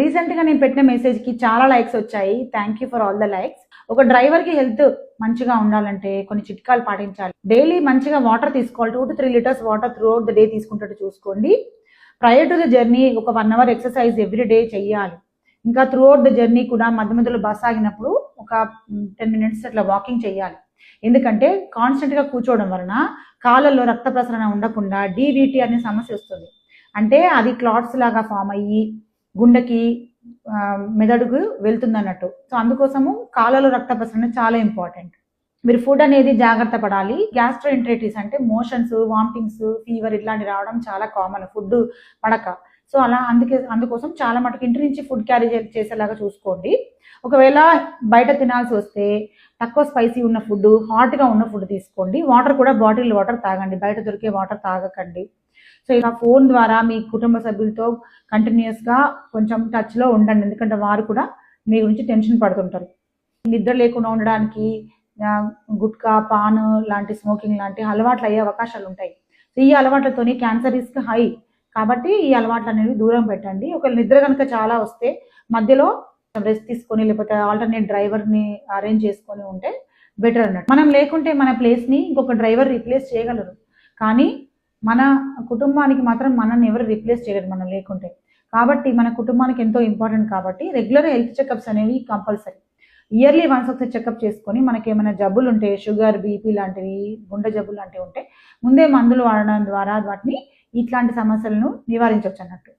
Recent గా నేను పెట్టిన మెసేజ్ కి చాలా లైక్స్ వచ్చాయి. Thank you for all the likes. ఒక డ్రైవర్ కి హెల్త్ మంచిగా ఉండాలంటే కొన్ని చిట్కాలు పాటించాలి. డైలీ మంచిగా వాటర్ తీసుకోవాలి. 2 to 3 litres water throughout the day తీసుకుంటట్టు చూసుకోండి. ప్రయర్ టు ద జర్నీ ఒక 1 అవర్ ఎక్సర్సైజ్ ఎవ్రీ డే చెయ్యాలి. ఇంకా త్రూ అవుట్ ద జర్నీ కూడా మధ్య మధ్యలో బస్ ఆగినప్పుడు ఒక 10 మినిట్స్ అట్లా వాకింగ్ చేయాలి. ఎందుకంటే కాన్స్టెంట్ గా కూర్చోవడం వలన కాళ్ళల్లో రక్త ప్రసరణ ఉండకుండా డీవీటీ అనే సమస్య వస్తుంది. అంటే అది క్లాట్స్ లాగా ఫామ్ అయ్యి గుండెకి మెదడుకు వెళ్తుంది అన్నట్టు. సో అందుకోసము కాళ్ళలో రక్త ప్రసరణ చాలా ఇంపార్టెంట్. మీరు ఫుడ్ అనేది జాగ్రత్త పడాలి. గ్యాస్ట్రోఎంటరైటిస్ అంటే మోషన్స్, వామిటింగ్స్, ఫీవర్ ఇట్లాంటి రావడం చాలా కామన్ ఫుడ్ పడక. సో అలా అందుకోసం చాలా మటుకు ఇంటి నుంచి ఫుడ్ క్యారీ చేసేలాగా చూసుకోండి. ఒకవేళ బయట తినాల్సి వస్తే తక్కువ స్పైసీ ఉన్న ఫుడ్, హాట్గా ఉన్న ఫుడ్ తీసుకోండి. వాటర్ కూడా బాటిల్ వాటర్ తాగండి, బయట దొరికే వాటర్ తాగకండి. సో ఇలా ఫోన్ ద్వారా మీ కుటుంబ సభ్యులతో కంటిన్యూస్గా కొంచెం టచ్లో ఉండండి. ఎందుకంటే వారు కూడా మీ గురించి టెన్షన్ పడుతుంటారు. నిద్ర లేకుండా ఉండడానికి గుట్కా, పాన్ లాంటి స్మోకింగ్ లాంటి అలవాట్లు అయ్యే అవకాశాలు ఉంటాయి. సో ఈ అలవాట్లతోని క్యాన్సర్ రిస్క్ హై. కాబట్టి ఈ అలవాట్లు అనేవి దూరం పెట్టండి. ఒకవేళ నిద్ర కనుక చాలా వస్తే మధ్యలో రెస్ట్ తీసుకొని లేకపోతే ఆల్టర్నేట్ డ్రైవర్ని అరేంజ్ చేసుకొని ఉంటే బెటర్ అన్నట్టు. మనం లేకుంటే మన ప్లేస్ని ఇంకొక డ్రైవర్ రీప్లేస్ చేయగలరు, కానీ మన కుటుంబానికి మాత్రం మనల్ని ఎవరు రీప్లేస్ చేయలేరు మనం లేకుంటే. కాబట్టి మన కుటుంబానికి ఎంతో ఇంపార్టెంట్. కాబట్టి రెగ్యులర్ హెల్త్ చెకప్స్ అనేవి కంపల్సరీ. ఇయర్లీ వన్స్ ఒకసారి చెకప్ చేసుకొని మనకి ఏమైనా జబ్బులు ఉంటే, షుగర్, బీపీ లాంటివి, గుండె జబ్బులు లాంటివి ఉంటే ముందే మందులు వాడడం ద్వారా వాటిని ఇట్లాంటి సమస్యలను నివారించవచ్చు అన్నట్టు.